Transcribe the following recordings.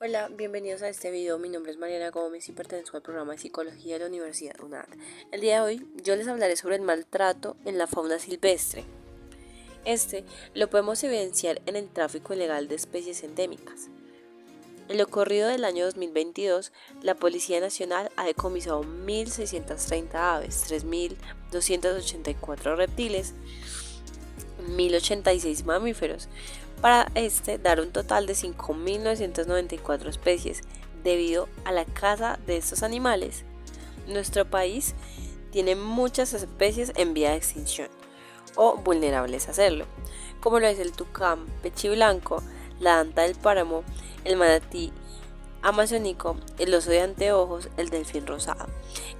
Hola, bienvenidos a este video. Mi nombre es Mariana Gómez y pertenezco al programa de Psicología de la Universidad UNAD. El día de hoy yo les hablaré sobre el maltrato en la fauna silvestre. Lo podemos evidenciar en el tráfico ilegal de especies endémicas. En lo corrido del año 2022, la Policía Nacional ha decomisado 1.630 aves, 3.284 reptiles, 1.086 mamíferos, para dar un total de 5.994 especies. Debido a la caza de estos animales, nuestro país tiene muchas especies en vía de extinción o vulnerables a hacerlo, como lo es el tucán pechiblanco, la anta del páramo, el manatí amazónico, el oso de anteojos, el delfín rosado,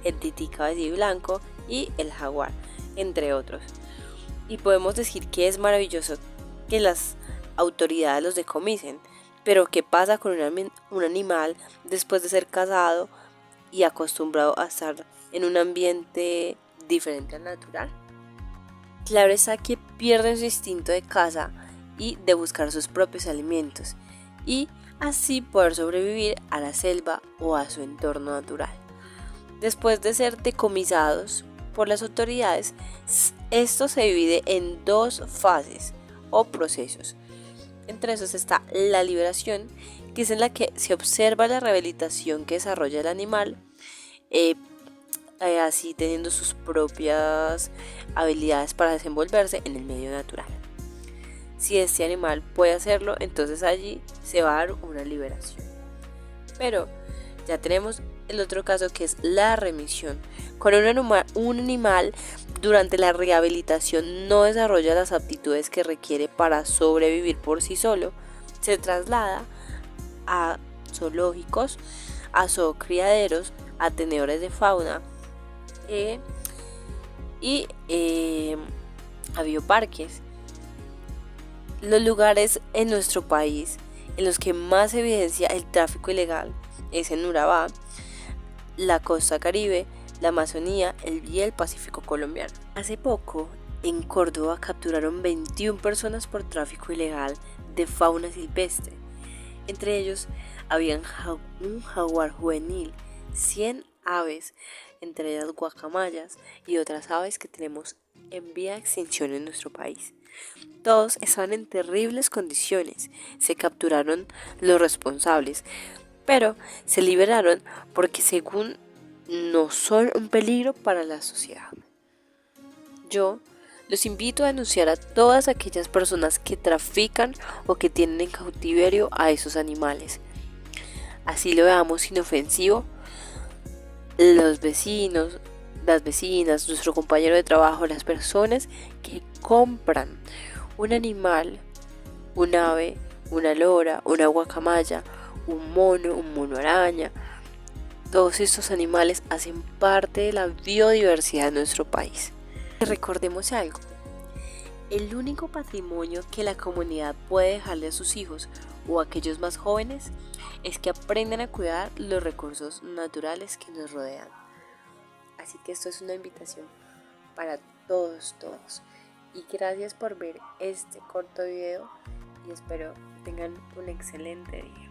el tití cabeciblanco y el jaguar, entre otros. Y podemos decir que es maravilloso que las autoridades los decomisen, pero ¿qué pasa con un animal después de ser cazado y acostumbrado a estar en un ambiente diferente al natural? Claro está que pierden su instinto de caza y de buscar sus propios alimentos y así poder sobrevivir a la selva o a su entorno natural. Después de ser decomisados por las autoridades, esto se divide en dos fases o procesos. Entre esos está la liberación, que es en la que se observa la rehabilitación que desarrolla el animal, así teniendo sus propias habilidades para desenvolverse en el medio natural. Si este animal puede hacerlo, entonces allí se va a dar una liberación. Pero ya tenemos el otro caso, que es la remisión. Cuando un animal durante la rehabilitación no desarrolla las aptitudes que requiere para sobrevivir por sí solo, se traslada a zoológicos, a zoocriaderos, a tenedores de fauna y a bioparques. Los lugares en nuestro país en los que más se evidencia el tráfico ilegal es en Urabá, la costa Caribe, la Amazonía y el Pacífico colombiano. Hace poco, en Córdoba capturaron 21 personas por tráfico ilegal de fauna silvestre. Entre ellos había un jaguar juvenil, 100 aves, entre ellas guacamayas y otras aves que tenemos en vía de extinción en nuestro país. Todos estaban en terribles condiciones. Se capturaron los responsables, pero se liberaron porque, según, no son un peligro para la sociedad. Yo los invito a denunciar a todas aquellas personas que trafican o que tienen en cautiverio a esos animales. Así lo veamos inofensivo, los vecinos, las vecinas, nuestro compañero de trabajo, las personas que compran un animal, un ave, una lora, una guacamaya, un mono araña. Todos estos animales hacen parte de la biodiversidad de nuestro país. Recordemos algo: el único patrimonio que la comunidad puede dejarle a sus hijos o a aquellos más jóvenes es que aprendan a cuidar los recursos naturales que nos rodean. Así que esto es una invitación para todos. Y gracias por ver este corto video y espero que tengan un excelente día.